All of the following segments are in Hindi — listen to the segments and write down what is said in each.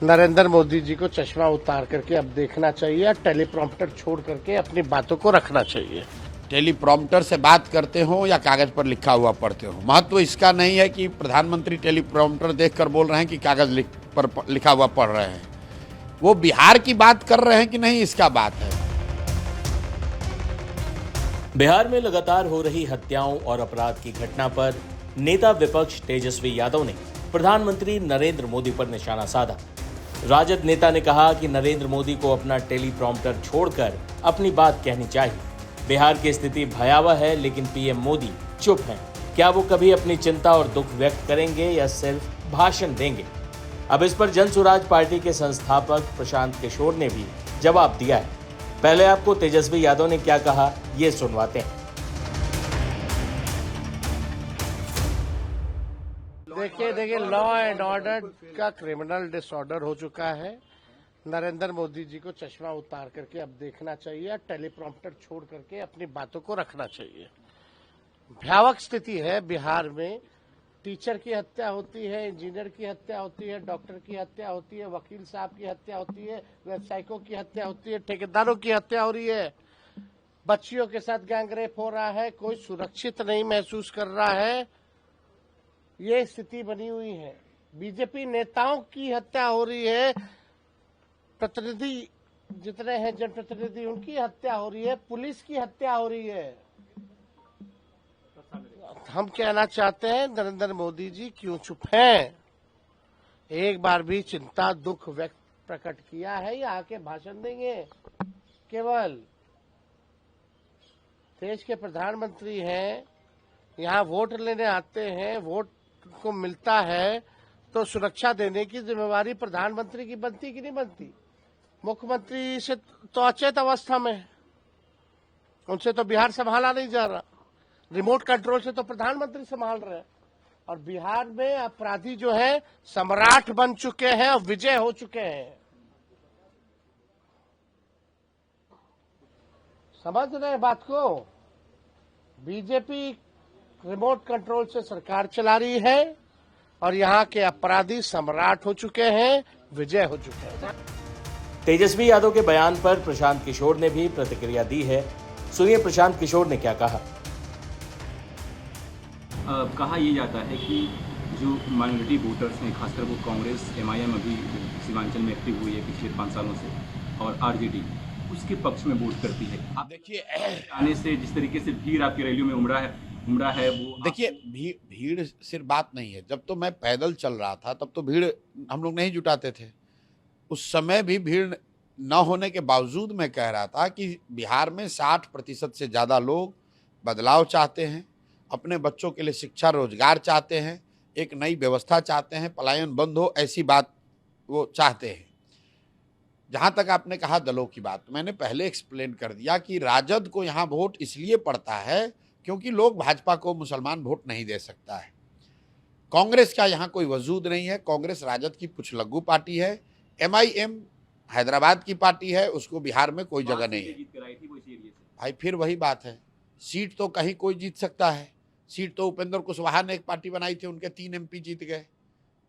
नरेंद्र मोदी जी को चश्मा उतार करके अब देखना चाहिए और टेलीप्रॉम्प्टर छोड़ करके अपनी बातों को रखना चाहिए। टेलीप्रॉम्प्टर से बात करते हो या कागज पर लिखा हुआ पढ़ते हो, महत्व इसका नहीं है कि प्रधानमंत्री टेलीप्रॉम्प्टर देखकर बोल रहे हैं कि कागज पर लिखा हुआ पढ़ रहे हैं। वो बिहार की बात कर रहे हैं कि नहीं, इसका बात है। बिहार में लगातार हो रही हत्याओं और अपराध की घटना पर नेता विपक्ष तेजस्वी यादव ने प्रधानमंत्री नरेंद्र मोदी पर निशाना साधा। राजद नेता ने कहा कि नरेंद्र मोदी को अपना टेलीप्रॉम्प्टर छोड़कर अपनी बात कहनी चाहिए। बिहार की स्थिति भयावह है, लेकिन पीएम मोदी चुप हैं। क्या वो कभी अपनी चिंता और दुख व्यक्त करेंगे या सिर्फ भाषण देंगे? अब इस पर जन स्वराज पार्टी के संस्थापक प्रशांत किशोर ने भी जवाब दिया है। पहले आपको तेजस्वी यादव ने क्या कहा, ये सुनवाते हैं। देखिए लॉ एंड ऑर्डर का क्रिमिनल डिसऑर्डर हो चुका है। नरेंद्र मोदी जी को चश्मा उतार करके अब देखना चाहिए और टेलीप्रॉम्प्टर छोड़ करके अपनी बातों को रखना चाहिए। भयावह स्थिति है बिहार में। टीचर की हत्या होती है, इंजीनियर की हत्या होती है, डॉक्टर की हत्या होती है, वकील साहब की हत्या होती है, व्यवसायिकों की हत्या होती है, ठेकेदारों की हत्या हो रही है, बच्चियों के साथ गैंगरेप हो रहा है, कोई सुरक्षित नहीं महसूस कर रहा है। ये स्थिति बनी हुई है। बीजेपी नेताओं की हत्या हो रही है, प्रतिनिधि जितने हैं जनप्रतिनिधि उनकी हत्या हो रही है, पुलिस की हत्या हो रही है। हम कहना चाहते हैं नरेंद्र मोदी जी क्यों चुप हैं? एक बार भी चिंता दुख व्यक्त प्रकट किया है या आके भाषण देंगे? केवल देश के प्रधानमंत्री हैं, यहाँ वोट लेने आते हैं, वोट को मिलता है तो सुरक्षा देने की जिम्मेवारी प्रधानमंत्री की बनती कि नहीं बनती? मुख्यमंत्री से तो अचेत अवस्था में है, उनसे तो बिहार संभाला नहीं जा रहा। रिमोट कंट्रोल से तो प्रधानमंत्री संभाल रहे हैं। और बिहार में अपराधी जो है सम्राट बन चुके हैं और विजय हो चुके हैं। समझ रहे बात को? बीजेपी रिमोट कंट्रोल से सरकार चला रही है और यहाँ के अपराधी सम्राट हो चुके हैं, विजय हो चुके हैं। तेजस्वी यादव के बयान पर प्रशांत किशोर ने भी प्रतिक्रिया दी है। सुनिए प्रशांत किशोर ने क्या कहा। कहा यह जाता है कि जो माइनॉरिटी वोटर्स हैं, खासकर वो कांग्रेस एमआईएम अभी सीमांचल में एक्टिव हुई है पिछले 5 सालों से, और आरजेडी उसके पक्ष में वोट करती है। आप देखिए, आने से जिस तरीके से भीड़ आपकी रैलियों में उमड़ा है वो देखिए भीड़ सिर्फ बात नहीं है। जब तो मैं पैदल चल रहा था तब तो भीड़ हम लोग नहीं जुटाते थे। उस समय भी भीड़ न होने के बावजूद मैं कह रहा था कि बिहार में 60% से ज़्यादा लोग बदलाव चाहते हैं, अपने बच्चों के लिए शिक्षा रोजगार चाहते हैं, एक नई व्यवस्था चाहते हैं, पलायन बंद हो, ऐसी बात वो चाहते हैं। जहाँ तक आपने कहा दलों की बात, मैंने पहले एक्सप्लेन कर दिया कि राजद को यहाँ वोट इसलिए पड़ता है क्योंकि लोग भाजपा को मुसलमान वोट नहीं दे सकता है। कांग्रेस का यहाँ कोई वजूद नहीं है। कांग्रेस राजद की कुछ लघु पार्टी है। एमआईएम हैदराबाद की पार्टी है, उसको बिहार में कोई जगह नहीं है। भाई फिर वही बात है, सीट तो कहीं कोई जीत सकता है। सीट तो उपेंद्र कुशवाहा ने एक पार्टी बनाई थी, उनके 3 एमपी जीत गए।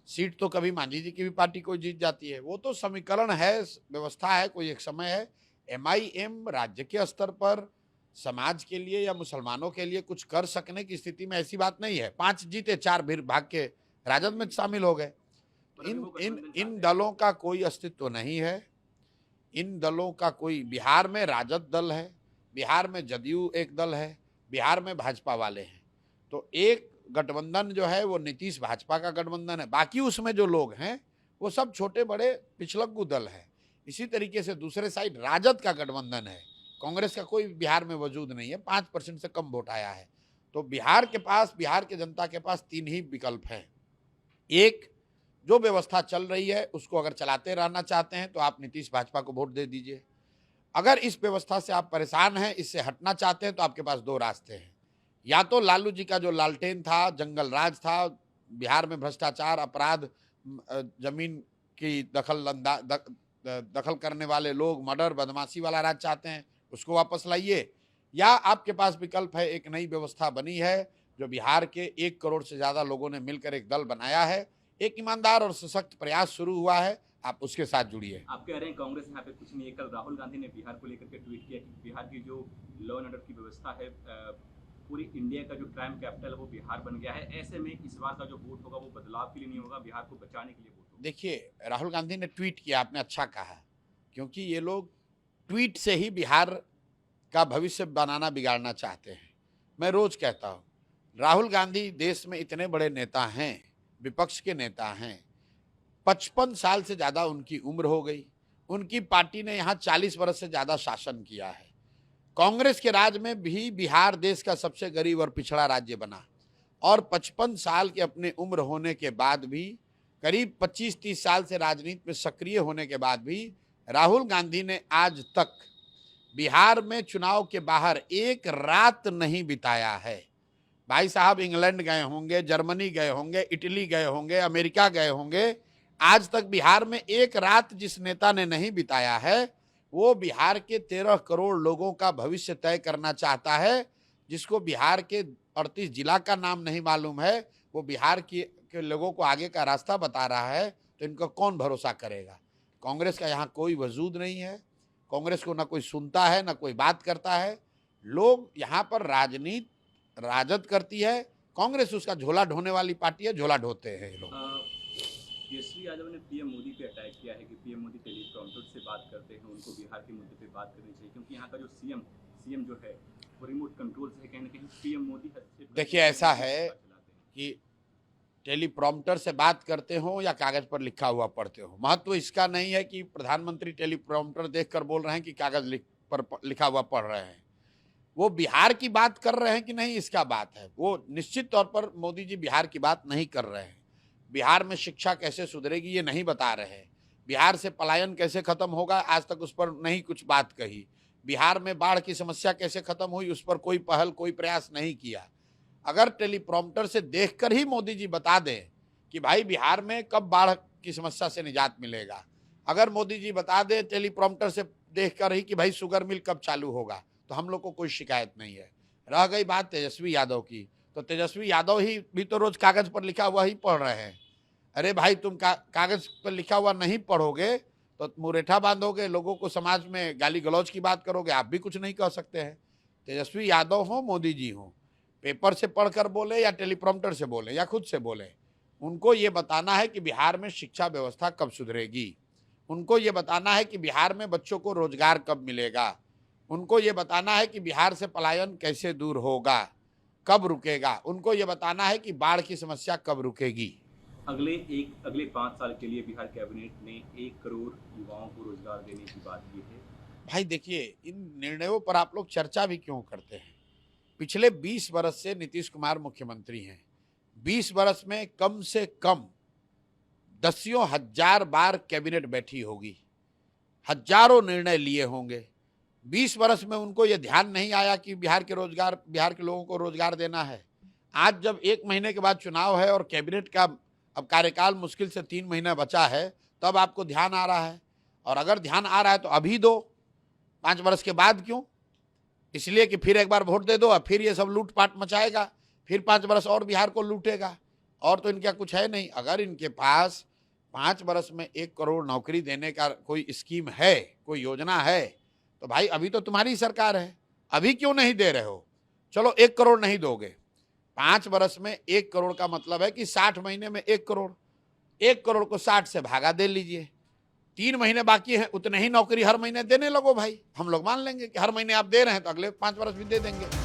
सीट तो कभी मांझी जी की भी पार्टी कोई जीत जाती है। वो तो समीकरण है, व्यवस्था है, कोई एक समय है। एमआईएम राज्य के स्तर पर समाज के लिए या मुसलमानों के लिए कुछ कर सकने की स्थिति में ऐसी बात नहीं है। 5 जीते, 4 भीड़ भाग के राजद में शामिल हो गए। इन दलों का कोई अस्तित्व नहीं है। इन दलों का कोई, बिहार में राजद दल है, बिहार में जदयू एक दल है, बिहार में भाजपा वाले हैं। तो एक गठबंधन जो है वो नीतीश भाजपा का गठबंधन है, बाकी उसमें जो लोग हैं वो सब छोटे बड़े पिछलग्गू दल है। इसी तरीके से दूसरे साइड राजद का गठबंधन है। कांग्रेस का कोई बिहार में वजूद नहीं है, 5% से कम वोट आया है। तो बिहार के जनता के पास 3 ही विकल्प हैं। एक, जो व्यवस्था चल रही है उसको अगर चलाते रहना चाहते हैं तो आप नीतीश भाजपा को वोट दे दीजिए। अगर इस व्यवस्था से आप परेशान हैं, इससे हटना चाहते हैं, तो आपके पास 2 रास्ते हैं। या तो लालू जी का जो लालटेन था, जंगल राज था, बिहार में भ्रष्टाचार, अपराध, जमीन की दखल करने वाले लोग, मर्डर, बदमाशी वाला राज चाहते हैं, उसको वापस लाइए। या आपके पास विकल्प है, एक नई व्यवस्था बनी है जो बिहार के 1 करोड़ से ज़्यादा लोगों ने मिलकर एक दल बनाया है। एक ईमानदार और सशक्त प्रयास शुरू हुआ है, आप उसके साथ जुड़िए। आप कह रहे हैं कांग्रेस यहाँ पे कुछ नहीं है। कल राहुल गांधी ने बिहार को लेकर के ट्वीट किया कि बिहार की जो लॉ एंड ऑर्डर की व्यवस्था है, पूरी इंडिया का जो क्राइम कैपिटल है वो बिहार बन गया है। ऐसे में इस बार का जो वोट होगा वो बदलाव के लिए नहीं होगा, बिहार को बचाने के लिए वोट होगा। देखिए, राहुल गांधी ने ट्वीट किया, आपने अच्छा कहा, क्योंकि ये लोग ट्वीट से ही बिहार का भविष्य बनाना बिगाड़ना चाहते हैं। मैं रोज कहता हूँ, राहुल गांधी देश में इतने बड़े नेता हैं, विपक्ष के नेता हैं, 55 साल से ज़्यादा उनकी उम्र हो गई, उनकी पार्टी ने यहाँ 40 वर्ष से ज़्यादा शासन किया है। कांग्रेस के राज में भी बिहार देश का सबसे गरीब और पिछड़ा राज्य बना, और 55 साल के अपने उम्र होने के बाद भी, करीब 25-30 साल से राजनीति में सक्रिय होने के बाद भी राहुल गांधी ने आज तक बिहार में चुनाव के बाहर एक रात नहीं बिताया है। भाई साहब इंग्लैंड गए होंगे, जर्मनी गए होंगे, इटली गए होंगे, अमेरिका गए होंगे, आज तक बिहार में एक रात जिस नेता ने नहीं बिताया है वो बिहार के 13 करोड़ लोगों का भविष्य तय करना चाहता है। जिसको बिहार के 38 जिला का नाम नहीं मालूम है, वो बिहार के लोगों को आगे का रास्ता बता रहा है, तो इनको कौन भरोसा करेगा। कांग्रेस का यहाँ कोई वजूद नहीं है, कांग्रेस को ना कोई सुनता है ना कोई बात करता है। लोग यहाँ पर राजद करती है, कांग्रेस उसका झोला ढोने वाली पार्टी है, झोला ढोते हैं ये लोग। तेजस्वी यादव ने पीएम मोदी पे अटैक किया है कि पीएम मोदी टेलीप्रॉम्प्टर से बात करते हैं, उनको बिहार के मुद्दे पे बात करनी चाहिए, क्योंकि यहाँ का जो सीएम जो है वो रिमोट कंट्रोल से कहीं ना कहीं पीएम मोदी हस्तक्षेप। देखिए, ऐसा है कि टेलीप्रॉम्प्टर से बात करते हो या कागज पर लिखा हुआ पढ़ते हो, महत्व इसका नहीं है कि प्रधानमंत्री टेलीप्रॉम्प्टर देखकर बोल रहे हैं कि कागज पर लिखा हुआ पढ़ रहे हैं। वो बिहार की बात कर रहे हैं कि नहीं, इसका बात है। वो निश्चित तौर पर मोदी जी बिहार की बात नहीं कर रहे हैं। बिहार में शिक्षा कैसे सुधरेगी ये नहीं बता रहे हैं। बिहार से पलायन कैसे खत्म होगा, आज तक उस पर नहीं कुछ बात कही। बिहार में बाढ़ की समस्या कैसे खत्म हुई, उस पर कोई पहल, कोई प्रयास नहीं किया। अगर टेलीप्रॉम्प्टर से देखकर ही मोदी जी बता दें कि भाई बिहार में कब बाढ़ की समस्या से निजात मिलेगा, अगर मोदी जी बता दें टेलीप्रॉम्प्टर से देखकर ही कि भाई शुगर मिल कब चालू होगा, तो हम लोग को कोई शिकायत नहीं है। रह गई बात तेजस्वी यादव की, तो तेजस्वी यादव ही भी तो रोज कागज पर लिखा हुआ ही पढ़ रहे हैं। अरे भाई, तुम कागज पर लिखा हुआ नहीं पढ़ोगे तो मुरेठा बांधोगे, लोगों को समाज में गाली गलौज की बात करोगे, आप भी कुछ नहीं कह सकते हैं। तेजस्वी यादव हो, मोदी जी हो, पेपर से पढ़कर बोले या टेलीप्रॉम्प्टर से बोले या खुद से बोले, उनको ये बताना है कि बिहार में शिक्षा व्यवस्था कब सुधरेगी, उनको ये बताना है कि बिहार में बच्चों को रोजगार कब मिलेगा, उनको ये बताना है कि बिहार से पलायन कैसे दूर होगा, कब रुकेगा, उनको ये बताना है कि बाढ़ की समस्या कब रुकेगी। अगले 5 साल के लिए बिहार कैबिनेट ने 1 करोड़ युवाओं को रोजगार देने की बात की है। भाई देखिए, इन निर्णयों पर आप लोग चर्चा भी क्यों करते हैं। पिछले 20 वर्ष से नीतीश कुमार मुख्यमंत्री हैं। 20 वर्ष में कम से कम दसियों हजार बार कैबिनेट बैठी होगी, हजारों निर्णय लिए होंगे। 20 वर्ष में उनको ये ध्यान नहीं आया कि बिहार के लोगों को रोजगार देना है। आज जब 1 महीने के बाद चुनाव है और कैबिनेट का अब कार्यकाल मुश्किल से 3 महीना बचा है, तब आपको ध्यान आ रहा है। और अगर ध्यान आ रहा है तो अभी दो, 5 वर्ष के बाद क्यों? इसलिए कि फिर एक बार वोट दे दो और फिर ये सब लूटपाट मचाएगा, फिर 5 वर्ष और बिहार को लूटेगा। और तो इनका कुछ है नहीं। अगर इनके पास 5 वर्ष में 1 करोड़ नौकरी देने का कोई स्कीम है, कोई योजना है, तो भाई अभी तो तुम्हारी सरकार है, अभी क्यों नहीं दे रहे हो? चलो 1 करोड़ नहीं दोगे, 5 वर्ष में 1 करोड़ का मतलब है कि 60 महीने में 1 करोड़, 1 करोड़ को 60 से भागा दे लीजिए, 3 महीने बाकी हैं, उतने ही नौकरी हर महीने देने लगो भाई। हम लोग मान लेंगे कि हर महीने आप दे रहे हैं तो अगले 5 वर्ष भी दे देंगे।